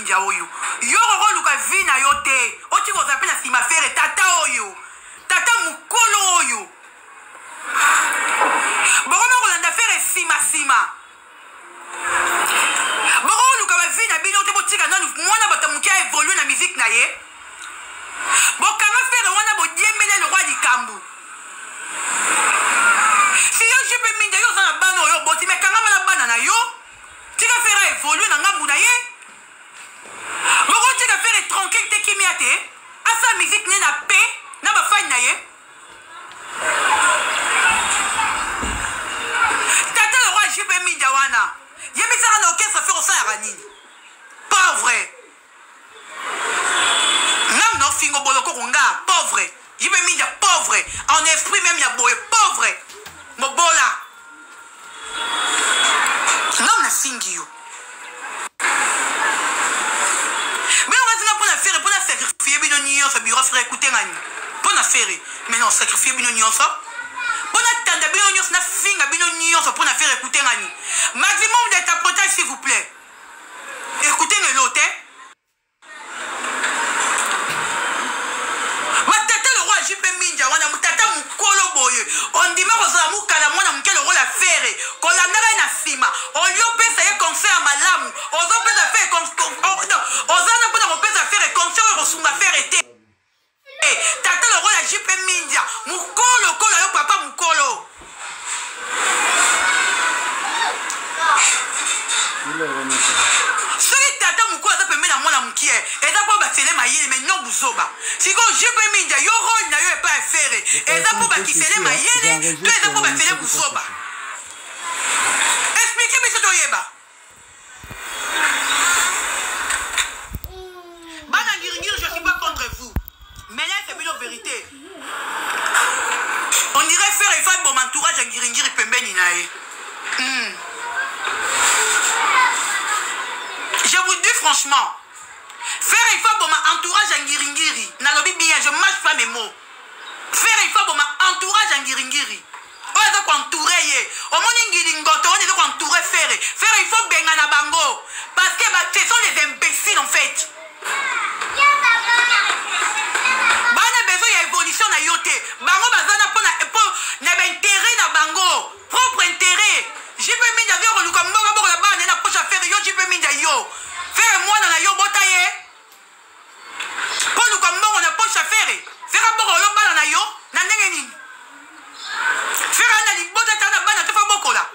minja oyo yo koko luka vi na yo te oti koza pe na nsima fere tata oyo tata mokolo oyo bokoma kolanda fere nsima bokoluka bavi na bino te botika nanu mwana bato moke aévolue na musique na ye bokanga fere wana bodiembele lokwa likambo si yo jipe minja yo oza na bana oyo boti me kangama na bana na yo tika fere aévolue na ngambu na ye bokotika fere tranquille te kimia te asa musique ne na pe na bafani na ye tata le roi jipe minja wana yebisaka na orchestre fere osalaka nini pauvre ngam na ofingo boloko konga pauvre jipe minja pauvre en esprit même ya boye pauvre mobola ngam na singi yo faire pour la sacrifier bino nyonso biro frère écouter ngani pour na faire mais non sacrifier bino nyonso pour na tanda bino nyonso na finga bino nyonso pour na faire écouter ngani maximum d'interprétation s'il vous plaît écoutez le lot matata le roi jipe minja wana mutata mukolo boye on dit mais kozala mukala mwana muke le roi la faire kolandaka na sima on lui pesa ye concert malamu ozo pesa faire ozana pona kopesa faire concert kosunga faire ete tata le roi la jipe minja mukolo kola yo papa mukolo soki tata mukolo aza pembe na mwana mukie eza po basele mayele me non buzoba siko jipe minja yo role na yo epa afere eza po bakisele mayele to eza po basele buzoba expliquez biso toyeba bana ngiringiri je suis pas contre vous mais là c'est une vérité on dirait faire effort pour m'entourage à ngiringiri pembeni nae je vous dis franchement faire effort pour m'entourage à ngiringiri nalobi bien je marche pas mes mots faire effort pour m'entourage à ngiringiri oyo eza koentoure ye omoni ngilingoto oyo eza koentoure faire il faut benga na bango parce que ce sont des imbéciles en fait bana besoin ya évolution na yo te bango bazana mpo na baintérêt na bango propre intérêt jipe minja vio koluka mbongo bokola bana na poche affaire yo jipe minja yo faire mwana na yo bota ye mpo luka mbongo na poche affaire faire boko yo bana na yo na ndenge nini faire na libota tana bana tofa bokola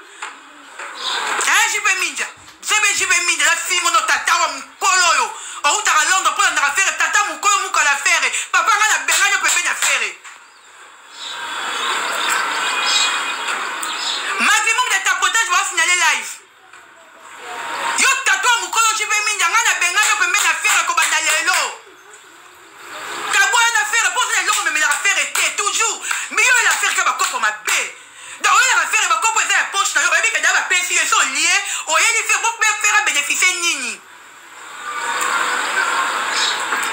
jipe minja sebe jipe minja la fille no tata wa mukolo oyo outaka Londres mpo nandaka fere tata mukolo mukola fere papa nga na benga yo pepe na fere maximum de tapotage va signaler live yo tata wa mukolo jipe minja nga na benga yo pepe na fere kobanda lelo kaboya na fere mpo sina eloko memelaka fere te toujours mais yo ela fere ka bakopo mabe donc oyo elaka fere bakopo eza ya poche na yo oyebi keda bapesi yo so lie oyeli fere po fere abénéficie nini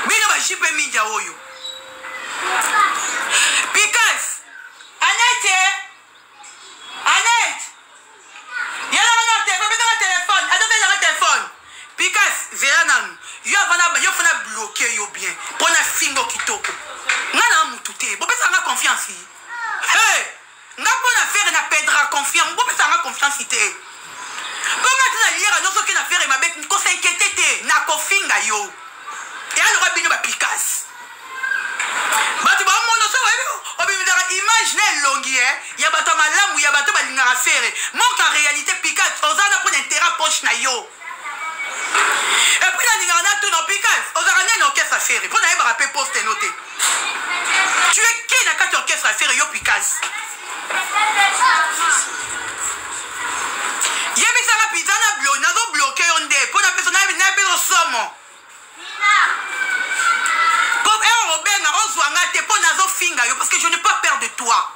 bino bajipe minja oyo Pikas Annette yala na téléphone adobela na téléphone Pikas zela nanu yo fana bloquer yo bien pona fingo kitoko ngana mutu te bopesa nga confiance hey nga pona faire na pedra confiance bopesa nga confiance te ponga tina lira no soki na faire mabe ko s'inquiéter te na kofinga yo et alors bino ba Pikas batu ba mono so obimidara image na longi ya bato malamu ya bato balingara faire manque en réalité Pikas ozana pour intérêt poche na yo et puis la lingara na tout no Pikas ozana na orchestre faire pour na yeba pe poste noté tu es qui na quatre orchestre faire yo Pikas yebisaka pizza na nazo bloqué yo nde mpo na peso na peso somo obenga ozwanga te mpo nazofinga yo parce que je n'ai pas peur de toi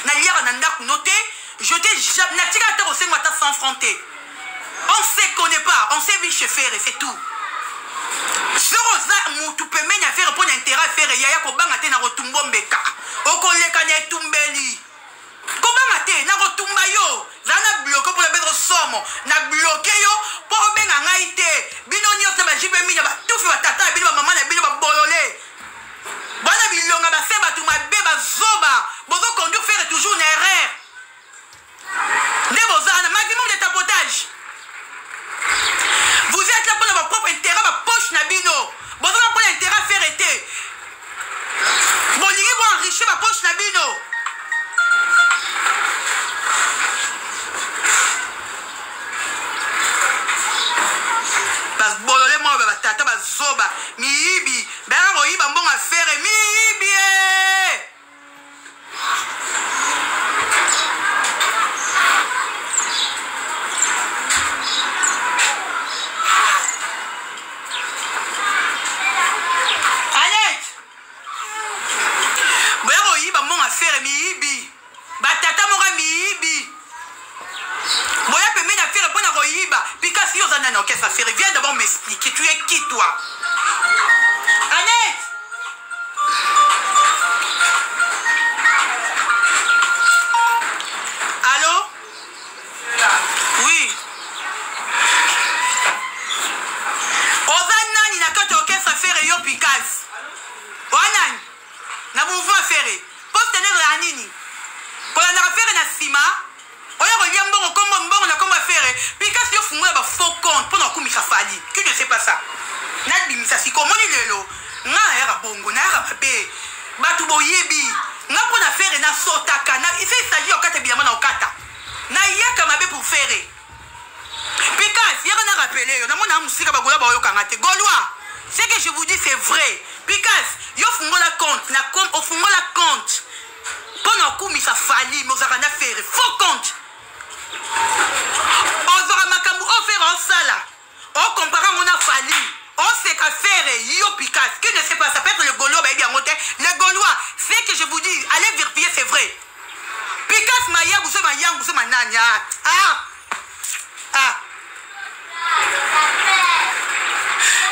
na liaka na ndako no te je te natika te kosenga ata 100 francs te on se connaît pas on sait viche faire c'est tout soko oza mutu pembeni ya fere mpo na intérêt fere yaya kobanga te na kotumba mbeka okoleka na etumbeli kobanga te na kotumba yo zala na bloke mpo na beso somo na bloke yo mpo obenga ngai te bino nyonso bajipe minja bino. Bolole moi batata bazoba miyibi bera koyiba mbongo affaire miyibi Annette bera koyiba mbongo affaire miyibi batata moka miyibi Boya peut m'aider à faire pour la roïba. Puis quand si on a un orchestre à faire, viens d'abord m'expliquer. Tu es qui toi? Annette! Allô? Oui. Ozanani n'a qu'un orchestre à faire et yo Picasso. Oanani. N'a mouvement à faire. Poste nègre à Nini. Pour la faire na sima. Oya reviens bon comme affaire puis quand yo fumwe ba faux compte pour na kumisa fali que je sais pas ça na bimisa si comment ni lelo nga era bongo na era mabe batu boyebi nga pour na faire na sotaka na il s'agit okata bilama na okata na yaka mabe pour faire puis quand yaka na rappeler yo na mona musika bagola ba yo kangate Gaulois ce que je vous dis c'est vrai puis quand yo fumwe la compte na comme au fumwe la compte pour na kumisa fali mozaka na faire faux compte Ozora makambu offert en sala. On compare on a fallu. On sait qu'à faire yo Picasso. Qui ne sait pas, ça peut être le Gaulois, bah bien monté. Le Gaulois, c'est que je vous dis, allez vérifier, c'est vrai. Picasso maya, vous savez maya, vous savez manania.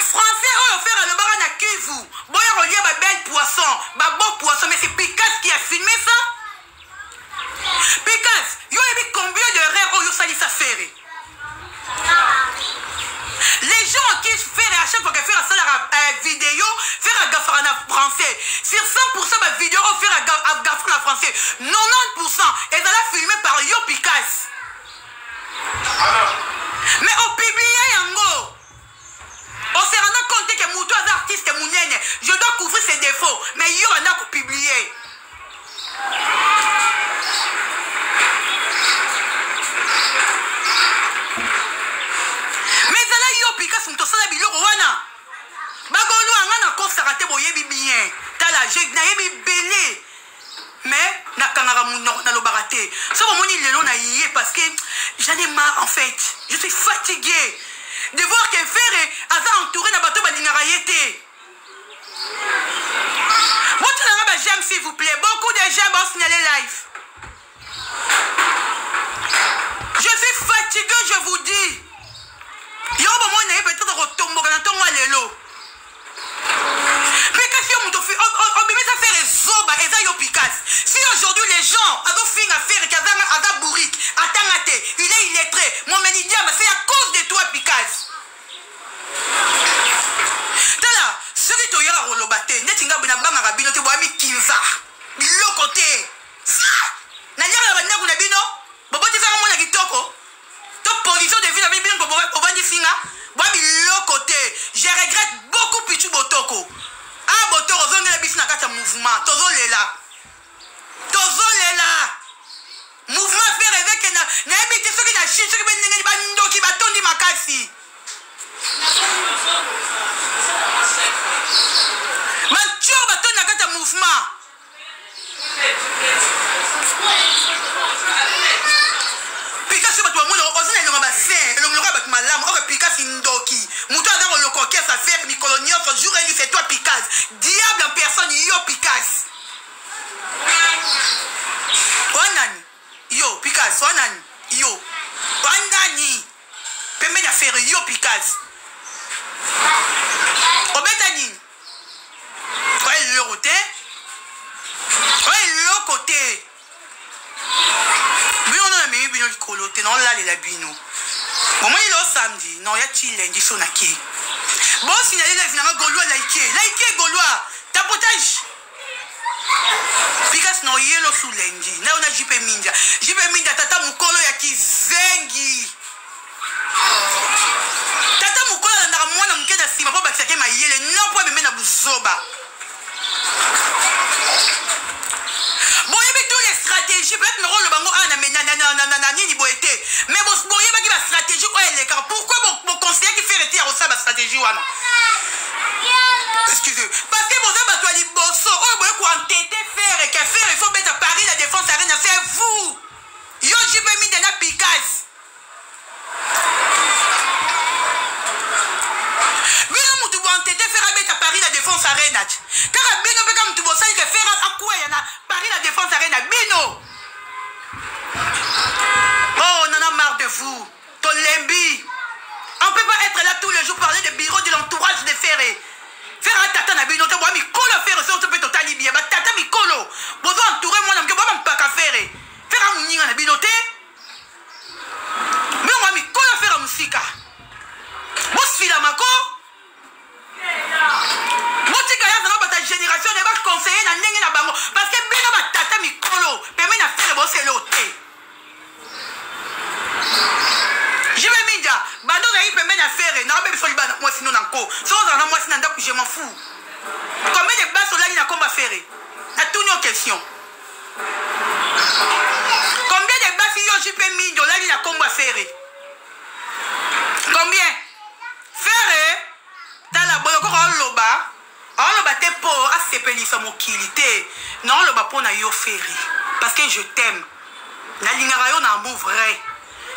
Français, on offert le bar à Kivu. Bon, il y a un bel poisson, un beau poisson, mais c'est Picasso qui a filmé ça. Picasso, yo a mis combien de rêves au yo sali sa faire? Les gens qui font à chaque fois qu'ils font la vidéo, faire un gaffe en français. Sur 100% de vidéo, faire un gaffe en français. 90%, et ça l'a filmé par yo Picasso. Mais on publie yango. On s'est rendu compte que Moutou est artiste mounene. Je dois couvrir ses défauts. Mais yo en a pour publier. Mais là, yo Picasso, tu sais, biloko wana. Bagolo angana kosarate boyebi bien. Tala, j'ai nayebi belé. Mais na kangara na lo baraté. Ça va moni lelo na yé parce que j'en ai marre en fait. Je suis fatigué de voir que Ferre a entouré na bateau balingara yété. Votre j'aime s'il vous plaît. Beaucoup de gens vont signaler live. Je suis fatigué, je vous dis. Yo bon moi n'a peut-être retomber quand on va lelo. Mais qu'est-ce que on fait on peut ça faire zoba et ça yo Picasso. Si aujourd'hui les gens avaient fait à faire qu'avant bourrique, attendate, il est illettré. Mon ménidia c'est à cause de toi Picasso. Tala, celui to yara rolobate, netinga bina banga rabino te boami kinza. Bilo côté. Ça. Na yara banda kuna bino. Bobo ti sanga mona kitoko. To position de vie na bino bobo bandi singa. Boami lo côté. Je regrette beaucoup pichu botoko. Ah botoko zonga biso na kata mouvement. Tozo lela. Mouvement faire avec na ebiti soki na chi soki benenge ba ndoki batondi makasi. Mathieu baton na kata mouvement. Picasso bato mona ozina longa bassin, longa bato malamu, oko Picasso ndoki. Muto azako lokoke sa faire mikolonio so jour et nuit c'est toi Picasso. Diable en personne yo Picasso. Wanani? Yo Picasso, wanani? Yo. Wanani? Pembe na faire yo Picasso. Obetani. Ouais, le côté. Ouais, le côté. Mais on a mis bino coloté, non là les bino. Bon moi il est samedi, non il y a lundi sonaki. Bon signaler les finalement Gaulois like Gaulois. Tapotage. Picasso no yelo sous lundi. Na on a JP Minja tata mukolo ya kizengi. Tata mukolo na mwana mkenda sima po bakisake mayele non po bembe na buzoba. Bon wana. Excusez. Parce que vous avez battu les bosso. Oh, vous pouvez entêter faire et que faire. Il faut mettre à Paris la défense arène. C'est vous. Yo, j'y vais mis de la picasse. Bino mutu vous entêter faire mettre à Paris la défense arène. Car Bino peut comme tu vous savez que faire à quoi il y en a Paris la défense arène. Bino. Oh, on en a marre de vous. Ton lembi. On ne peut pas être là tous les jours parler des bureaux de l'entourage de Ferré. Faire un tata na bino, moi mi colo faire ça on peut total bien. Ba tata mi colo. Bozo entourer moi na mke ba pas ka faire. Faire un muninga na bino te. Mais moi mi colo faire un musika. Boss fila mako. Motika ya na ba ta génération de ba conseiller na ndenge na bango parce que bino ba tata mi colo. Permet na faire bosser l'hôtel. Je vais m'india, bando na peut même faire, na be foli bana moi sinon encore. Sans en moi sinon ndako je m'en fous. Combien de bases là il n'a combat faire? Na tout une question. Combien de bases yo je peux m'india là il n'a combat faire? Combien? Faire dans la boyo ko loba te po a sepelisa mokilité. Non loba po na yo faire parce que je t'aime. Na lingara yo na amour vrai.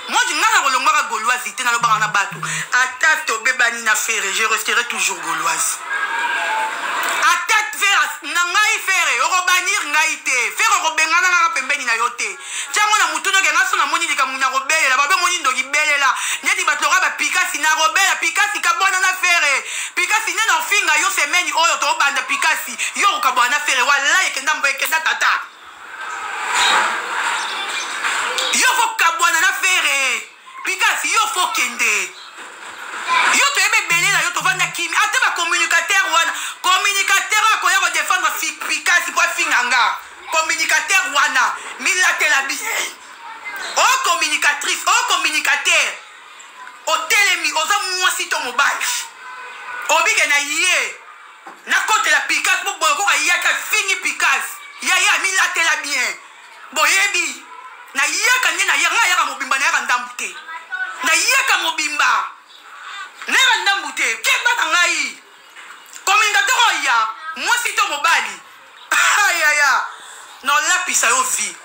Moi, je n'ai pas de gauloise, je n'ai pas de bateau. Attaque to bébani na faire, je resterai toujours gauloise. Attaque faire, n'angai faire, eurobanir ngaite, faire eurobengana na pembeni na yote. Tiens, on a moutono qui a son amoni de kamuna robelle, la babe moni dogi belle là. N'y di batlora ba pikasi na robelle, pikasi kabona na faire. Pikasi ne na finga yo semeni oyo to banda pikasi, yo kabona faire wala yekenda mbekenda tata. Yo faut kabwana na faire Picasso yo faut kende yo to ebe belé na yo to vanda kimi ate ba communicateur ko ya défendre Picasso pour finganga communicateur wana milate la bien oh communicatrice oh communicateur o telemi oza mwasi to mobile obige na yé na côté la Picasso pour boyo ko ya ka fingi Picasso ya milate la bien boyebi na yaka nde na yaka mobimba na yaka ndambu te na yaka mobimba na yaka ndambu te keba na ngai communicateur oya mwasi to mobali ayaya na olapisa yo vi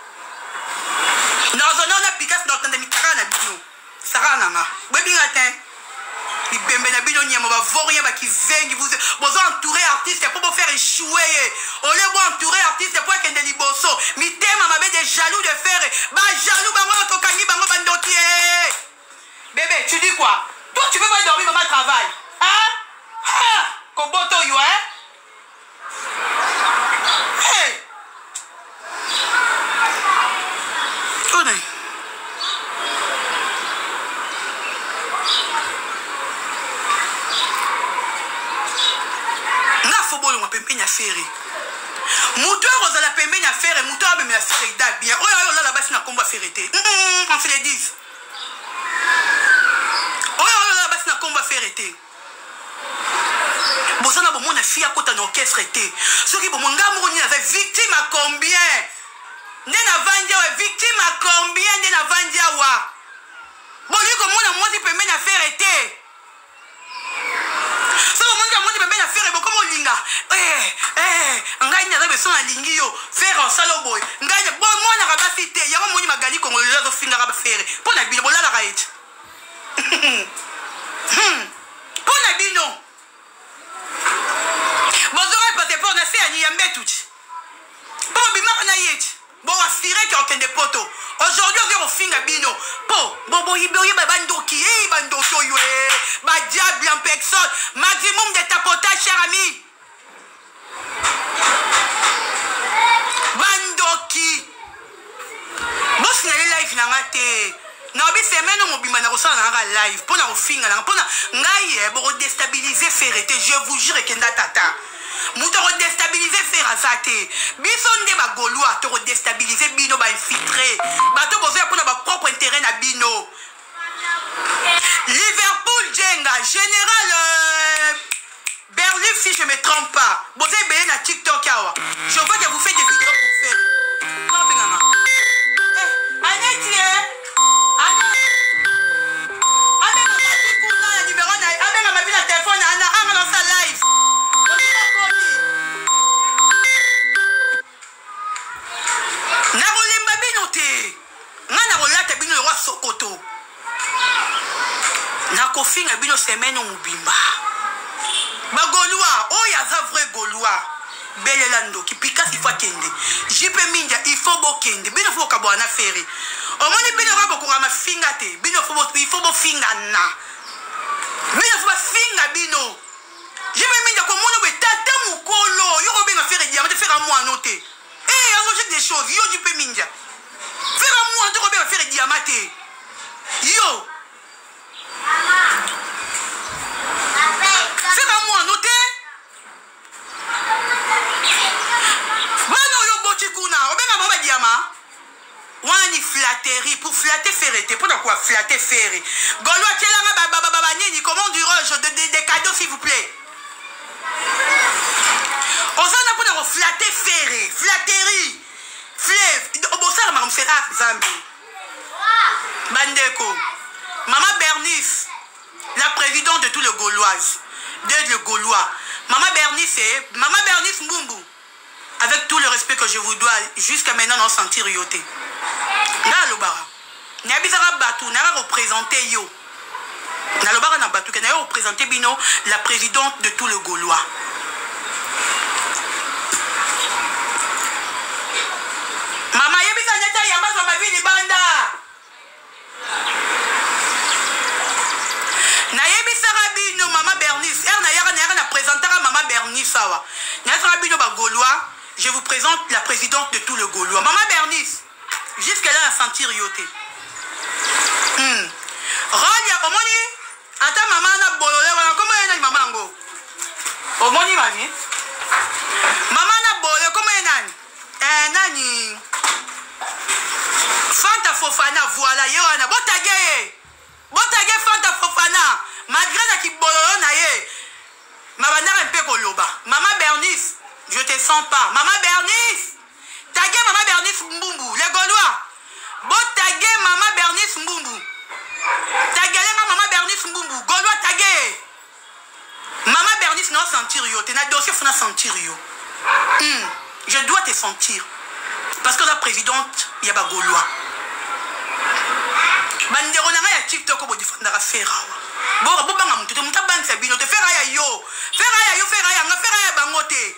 na ozona na Picasso na otande mitaka na bino saka nanga bwebinga te bibembe na bino nyama bavoria bakizengi vous entourer artiste pour vous faire échouer au lieu de entourer artiste pour que de liboso mitema mabe des jaloux de faire ba jaloux bango tokangi bango bandotier bébé tu dis quoi toi tu peux pas dormir maman travail hein koboto yo hein hey Tony fobolo ma pembeni ya fere muto ozala pembeni ya fere muto abemi ya fere da bien oyo la basi na komba fere te on se le dise oyo la basi na komba fere te bosana bo mona fille akota na orchestre te soki bo monga mo ni avait victime à combien ne na vandia wa victime à combien ne na vandia wa bo yiko mona mwasi pembeni ya fere te so monga mwasi pembeni ya fere bo komo linga ngai nyaza beso na lingi yo faire en salo boy ngai bo mona ka basi te yango moni magali kongo le zo finga ka fere pona bino bolala ka et pona bino bozora passé pour na se ani yambe tout pour bimaka na yet bon assurer que aucun des poteaux aujourd'hui on vient au finga bino po bobo yiboye bandoki bandoki yo ba diable en personne maximum de tapotage cher ami bandoki boss na live na ngate na bi semaine mobimba na kosala na live pona ofinga na pona ngai bo déstabiliser ferete je vous jure que nda tata muto ko déstabiliser ferasate biso nde ba golwa to ko déstabiliser bino ba infiltrer bato bozo pona ba propre intérêt na bino Liverpool Jenga général Berlin si je me trompe pas bozo be na TikTok awa je vois que vous faites des vidéos pour faire non bengana bino semaine mobimba bagolwa oyo aza vrai golwa belela ndoki pikasi fo akende jipe minja il faut bokende bino fo bokabwana na fere omoni bino ka bokoka mafinga te bino il faut bofinga na bino fo bafinga bino jipe minja komona be tata mokolo yo kobenga fere diamante fere à moi noté eh logique des choses yo jipe minja fere à moi to kobenga fere diamante yo fere à moi noté bano yo boti kuna obenga mama diama wani flatterie pour flatter ferrete pour quoi flatter ferré golo tchelanga baba nini comment dirais-je des cadeaux s'il vous plaît osana pour flatter ferré flatterie fleuve obosala makamsera zambi bandeko maman Bernice la présidente de tout le Gauloise de le Gaulois maman Bernice Mbumbu avec tout le respect que je vous dois jusqu'à maintenant on sentir yoté na lobara na bizara batu na représenter yo na lobara na batu na représenter bino la présidente de tout le Gaulois mama yebisa nyata yamba ma vili banda na yebisa rabino mama Bernice na présentera mama Bernice sawa na rabino ba Gaulois. Je vous présente la présidente de tout le Gaulois. Maman Bernice, jusqu'à là, à sentir yoté. Rodia, omoni, attends, maman, na bololé, comment est la maman ngo? Omoni, mami. Maman, na bololé, comment est nani? Fanta Fofana, voilà, yoana, botage, Fanta Fofana, malgré la qui bololé, na ye. Maman, n'a un peu koloba. Maman Bernice. Je te sens pas. Maman Bernice. Taguez Maman Bernice Mbumbu. Les Gaulois. Bon taguez Maman Bernice Mbumbu. Taguez Maman Bernice Mbumbu. Gaulois taguez. Maman Bernice n'a sentir yo. Tu n'as dossier pour sentir yo. Je dois te sentir. Parce que la présidente, il y a pas Gaulois. Bandero na ya TikTok ko difandara fera. Bon banga mutu muta bank sabino te fera ya yo. Fera ya bangote.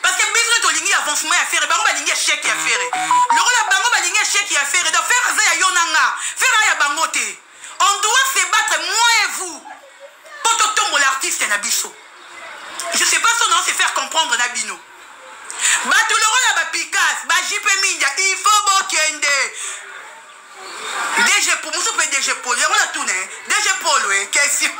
Parce que business to lingi avancement à faire bango ba lingi chèque à faire le rôle bango ba lingi chèque à faire donc faire ça ya yonanga faire ya bangote on doit se battre moi et vous pour tomber l'artiste nabiso je sais pas son nom se faire comprendre nabino ba tout le rôle ba Picasso ba JP Minja il faut bokende DG pour muso pe DG Paul ya wala tout né DG Paul ouais question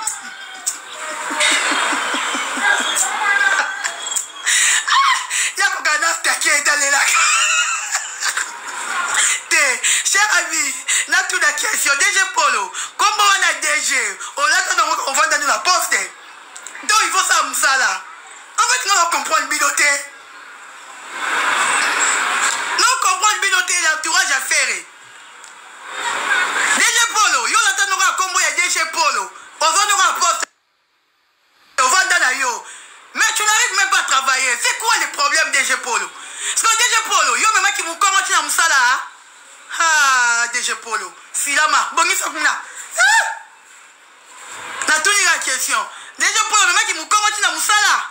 cher ami, na toute la question, DG Polo, comment on a DG, on va dans la poste. Donc il faut ça, Moussala. En fait, nous comprenons le bidoté. Nous comprenons le bidoté, l'entourage à faire. DG Polo, yo l'attendra comme il y a DG Polo. On va nous rapporter. On va dans la yo. Mais tu n'arrives même pas à travailler. C'est quoi le problème DG Polo? Parce que DG Polo, yo même qui vous commence à Moussala. Ah, DG Polo. Silama. Bon, il faut que na tout la question. DG Polo, même qui vous commence à Moussala.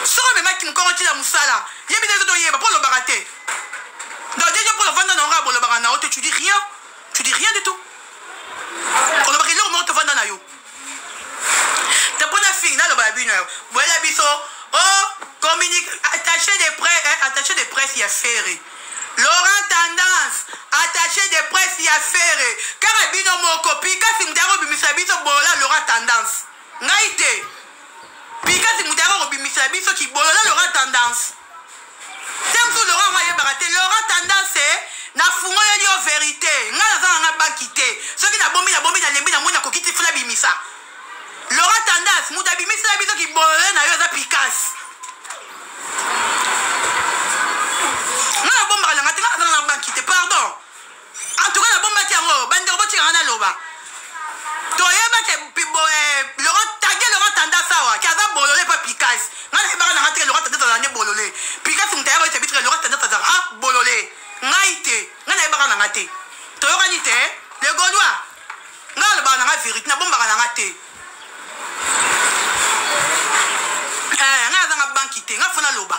Sur le mec qui me commence à Moussala. Il y a des autres pour le baraté. Donc DG Polo, vendre dans le le barana, tu dis rien. Tu dis rien du tout. On le baril, on te vend dans la yo. T'as pas de fille, là, le babine. Voilà, biso. Oh, communique, attaché des presse, il y a ferré. Laurent Tendance, attaché des presse, il y a ferré. Carabino moko, pika si mdaro bimisabiso bolola Laurent Tendance. Ngaite. Pika si mdaro bimisabiso qui bolola Laurent Tendance. T'aimes tout Laurent Maye Baraté. Laurent Tendance, na fungo yo vérité. Nga na nga bakité. Ceux qui na bombi na lembi na mona kokiti funa bimisa. Laurent Tendance, mouta bimisa biso qui bolola na yo za Picasso. Pardon. En tout cas, la bombe qui a bande robot qui a loba. Toyeba que Laurent tagué Laurent Tendance qui a bololé pas Picasso. N'a pas rentré Laurent Tendance dans l'année bololé. Picasso m'ta été habitué Laurent Tendance dans bololé. Ngaite, n'a pas rentré. Toyoranité, les Gaulois. N'a le ban te nga zanga banki te nga fona loba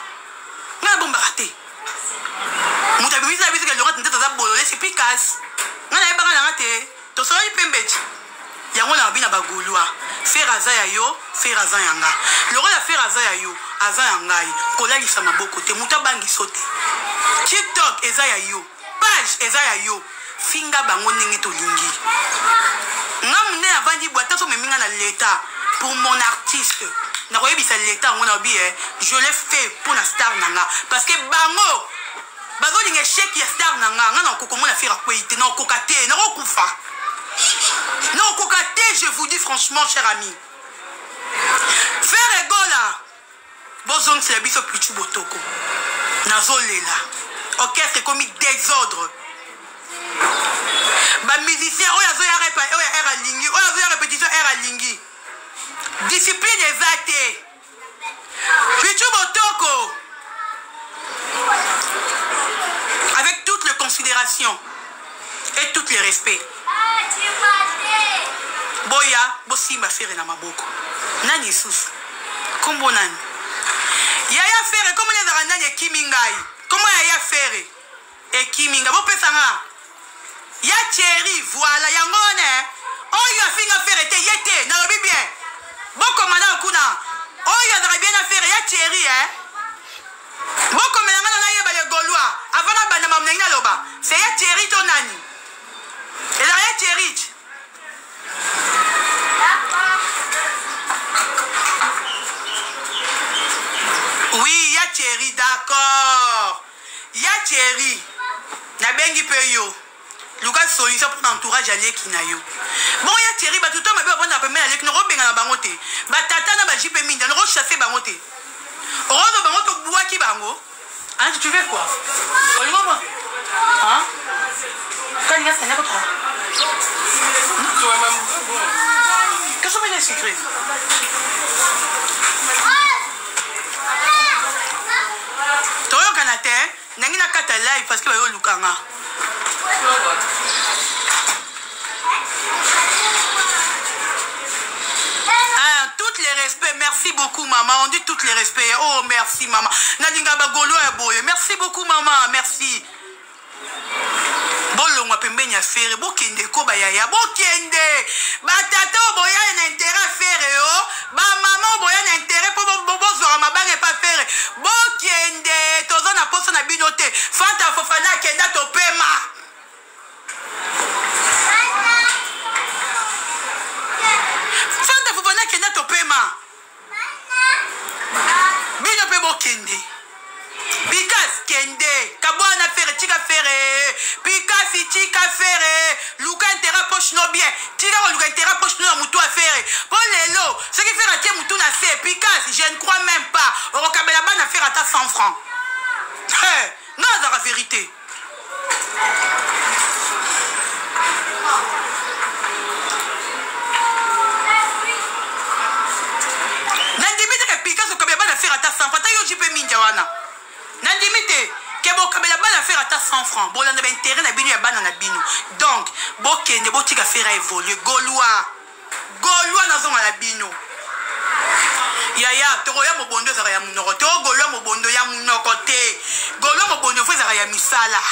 nga bombaka te moto abimisi na biso ke longa tente toza bolole c'est efficace nga nayebanga nanga te tosololi pembeti yango na babi na bagolwa fere aza ya yo fere aza ya nga lokola fere aza ya yo aza ya ngai kolalisa maboko te moto abangiso te tiktok eza ya yo page eza ya yo finga bango ndenge tolingi nga monene avandi bwata someminga na leta pour mon artiste nakoyebisa leta yango na obi je l'ai fait pour la star nanga parce que bango bazolinga échec ya star nanga nga na okokomona fere akwei te na okoka te nakokufa na okoka te je vous dis franchement cher ami fere egola bozongisela biso pichu botoko nazolela orchestre ekomi désordre bamusicien oyo azoya air alingi oyo azoya répétition air alingi discipline eza te pichu botoko avec toutes les considérations et tous les respects boya bosimba fere na maboko nani lisusu kombo nani yaya fere komo nezaka nani ekimi ngai komo yaya fere ekimi ngai bopesanga ya Thierry voilà yango ne oyo afinga fere te ye te nalobi bien bokomana kuna oyo azaka bien na fere ya Thierry bokomelanga na nayeba le gaulois avant na banda mamunengi naloba c'est ya Thierry to nani ezaka ya Thierry oui ya Thierry d'accord ya Thierry nabengi pe yo luka solution pour l'entourage aleki na yo bon ya Thierry batuto mabe bapona pembe aleki noko benga na bango te batata na bajipe minda noko chasser bango te orozo bango to buaki bango hein tu veux quoi olingo moi hein quand il y a ça n'a pas trop qu'est-ce que c'est secret toyo kanate nangi na kata live parce que bayo lukanga toutes les respects merci beaucoup maman on dit toutes les respects oh merci maman nalinga bagolo ya boye merci beaucoup maman merci bolongwa pembeni ya fere bokende ko bayaya bokende batata boya na intérêt fere yo ba maman boya na intérêt po bozora mabange pa fere bokende tozo na poso na bino te fanta fofana kenda to pema fanta fofana kenda to pema bino pe bokende Pikas kende kabwana fere tika fere Pikas tika fere luka intera poche no bien tika luka intera poche no mutu a fere pour lelo ce qui fait rater mutu na se Pikas je ne crois même pas au kabela bana faire à ta 100 francs non c'est la vérité nandimite ke Pikas au kabela bana faire à ta 100 francs ta yo jipe minja wana nandimite ke bokabela bana faire ata 100 francs bolanda baintérêt na bino ya bana na bino donc bokende botika faire évoluer gaulois nazonga na bino yaya tokoya mobondo ezaka ya munoko te o gaulois mobondo ya munoko te gaulois mobondo ifo ezaka ya misala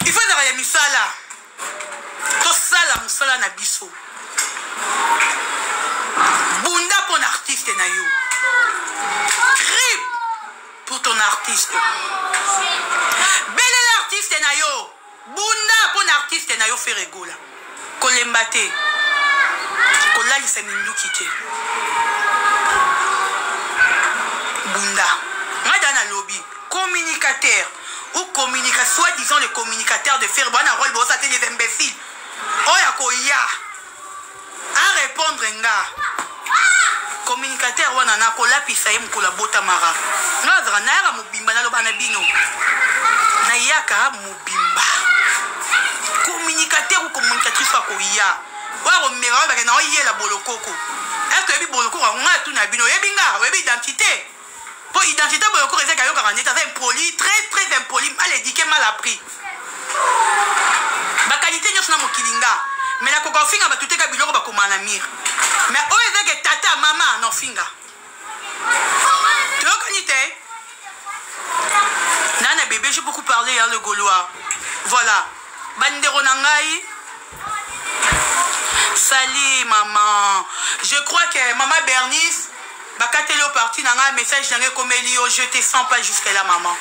ifo ezaka ya misala tosala mosala na biso bunda mpo na artiste na yo Crie pour ton artiste. Belle l'artiste na yo. Bunda pour l'artiste na yo fait rigola. Kolembate. Kolali sa minduki te. Bunda. Ngada na lobby. Communicateur. Ou communicateur. Soi-disant le communicateur de faire bon rôle. Bon, ça c'est des imbéciles. Oya koya. À répondre nga. Communicateur wana na kolapisa ye mukula bota mara ngazaka nayaka mobimba naloba na bino nayaka mobimba communicateur ou communicatrice akoya wako mera oyo bakena oyela bolokoko est-ce que yebi bolokoko nga tu na bino oyebi nga oyebi identité po identité bolokoko ezaka yokaka neti aza impoli très impoli mal éduqué mal appris baqualité nyonso na mokili nga mais na koko finga ba tuteka biloko ba komana mir mais o ezeke tata mama non finga tu connais Nana bébé, j'ai beaucoup parlé, hein, le Gaulois. Voilà. Bandero Nangai. Salut, maman. Je crois que maman Bernice, bakateli au parti, nanga un message dans comme Elio, je te sens pas jusqu'à là, maman.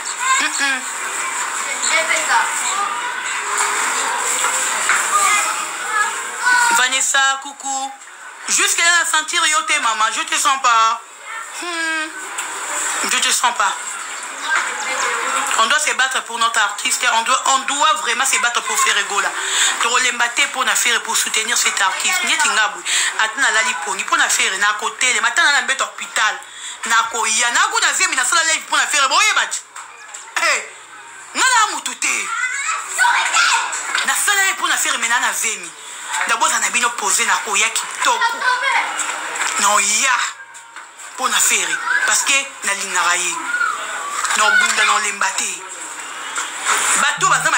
Vanessa, coucou. Jusqu'à là, sentir yoté, maman, je te sens pas. Je te sens pas. On doit se battre pour notre artiste. On doit vraiment se battre pour faire Egola. Pour l'embatter, pour faire, pour soutenir cet artiste. N'y a-t-il pas Attends, la liponi, pour faire na côté. Le matin, on a un bête hôpital. Nako ya, nako na zemi na sala live pour faire. Boye bat. Hey, nana mutute. Na sala live pour faire mais nana zemi. D'abord, on a bien posé nako ya kitoko. Non ya pour faire parce que na lingaraye. Non, bunda non l'embâté. Bateau, par exemple,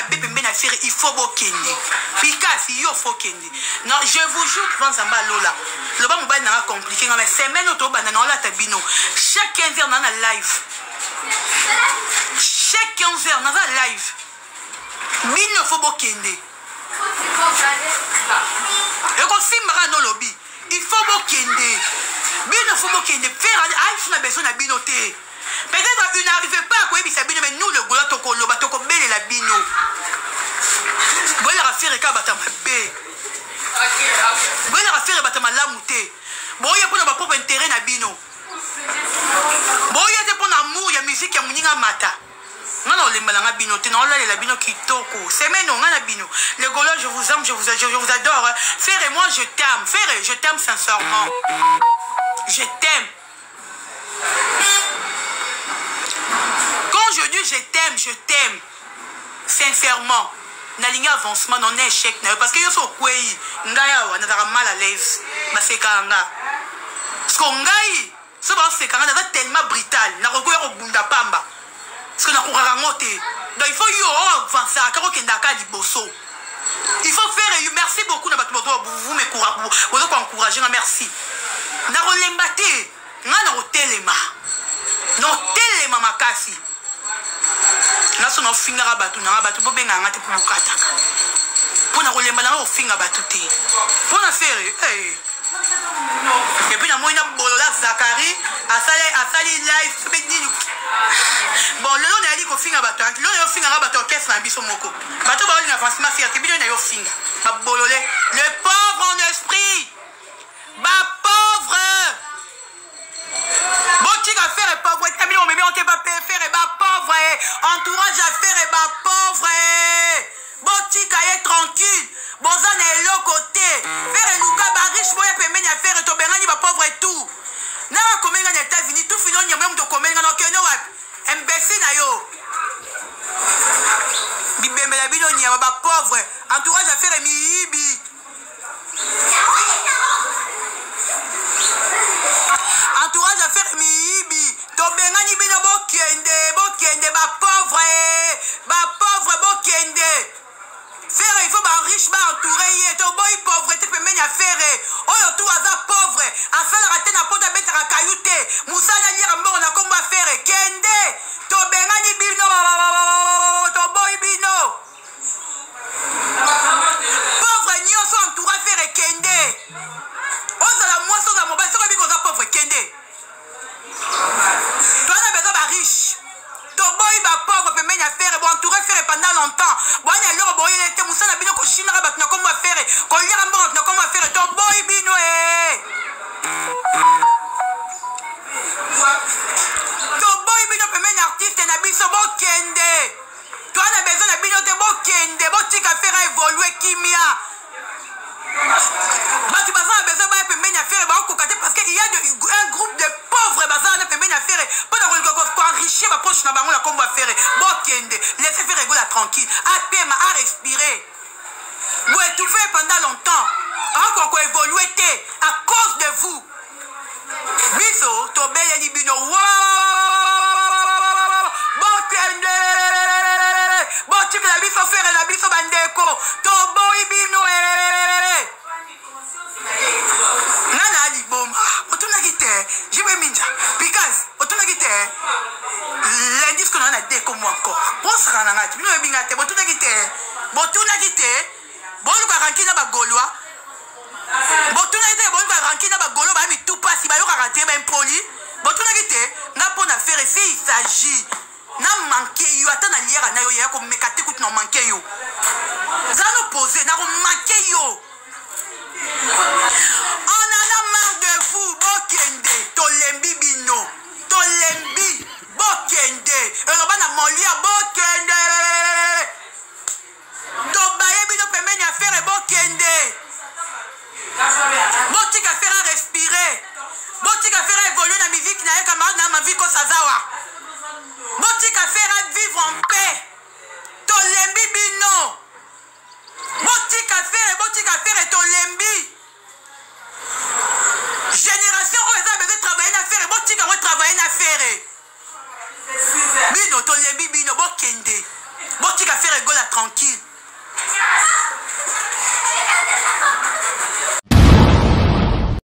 il faut bokende. Picasso, il faut kende. Non, je vous jure que dans un lola. Le bas mobile n'a compliqué. Mais semaine auto banana la tabino. Chaque 15 heures, on a live. Chaque 15 heures, on a live. Bino faut bokende. Et quand Simra no lobby, il faut bokende. Bino faut bokende. Faire on a besoin de binoté. Peut-être qu'il n'arrivait pas à quoi il s'habille, mais nous, le gola toko loba toko belle la bino. Voilà la faire et kabata ma bé. Voilà la faire et batama la mouté. Bon, il y a pour notre propre intérêt na bino. Bon, il y a pour l'amour, il y a musique, il y a mouninga mata. Non, non, les malanga bino, t'es non là, la bino qui toko. C'est mais non, on a bino. Les gola, je vous aime, je vous adore. Faire et moi, je t'aime. Faire et je t'aime sincèrement. Je t'aime. Quand je dis je t'aime, sincèrement, na ligne avancement, non échec, parce que yo so kwei, ngaya wa na mal à l'aise, ba sekanga. Parce que ngai, ça va sekanga na tellement brutal, na kokoya ko bunda pamba. Parce que na kokara ngote. Donc il faut yo avancer, kako kenda ka liboso. Il faut faire merci beaucoup na batu vous m'encouragez, merci. Na rolembate, na rotelema. Non telema makasi. Na sono finga batu na batu bo benga ngate pour kataka. Pona kolemba na finga batu te. Pona faire et puis na moina bolola Zakari asali live bedini. Bon le nom na ali ko finga batu. Le nom finga batu orchestre na biso moko. Batu ba oli na Francima faire que bino na yo finga. Ba bololé le pauvre en esprit. Ba pauvre. Boutique à faire et pauvre, on met on pas faire et bas pauvre, entourage à faire et bas pauvre, boutique à être tranquille, bozan est l'autre côté, faire et Luka riche, moi et pemeni à faire et tobengani bas pauvre et tout. N'a pas commis en États-Unis, tout fini on y a même de commis en Okeno, imbécile na yo. Bibembe la bino n'y a pas pauvre, entourage à faire et miibi. Entourage à faire miibi. Tobengani bino bokende, ba pauvre bokende. Faire il faut ba riche ba entouré to boy pauvreté peut mena faire. Oyo tout aza pauvre, afala raté na pota betara kayute. Musa na lira mbongo na komba faire kende. Tobengani bino to boy bino. Pauvre nyonso entouré faire kende. Ozala moiso za mobile soko biko za pauvre kende. Toi on a besoin de riche. Ton boy va pauvre peut mener à faire bon entouré faire pendant longtemps. Bon il y a leur boy il était moussa na bino ko china ba na comment faire. Ko lira mbongo na comment faire ton boy bino Ton boy bino peut mener artiste na biso bo kende. Toi on a besoin de bino te bo kende, bo tika faire évoluer kimia. Tu as besoin de faire parce qu'il y a un groupe de pauvres pour enrichir ma poche na comme va faire. Laissez faire rigoler tranquille. À respirer. Vous étouffez pendant longtemps. Encore évoluer à cause de vous. Biso, Tobé et Libino. Bon, tu la biso faire la biso bandeko. Tobo Ibino. te. Botuna kite. Boluka rankina ba Gaulois. Botuna kite boluka rankina ba Gaulois ba mi tout passe ba yo raté ba impoli. Botuna kite na pona faire si il s'agit. Na manqué yo atana liera na yo ya ko mekate kuti na manqué yo. Zano posé na ko manqué yo. On en a marre de vous, Bokende, Tolembi Bino, Tolembi, Bokende, Robana Molia, Bokende, Tobaye Bino Pemeni à faire Bokende, Botik à faire à respirer, Botik à faire à évoluer dans ma vie qui n'a pas camarade dans ma vie comme Sazawa, Botik à faire à vivre en paix, Tolembi Bino, Botik à faire et Tolembi.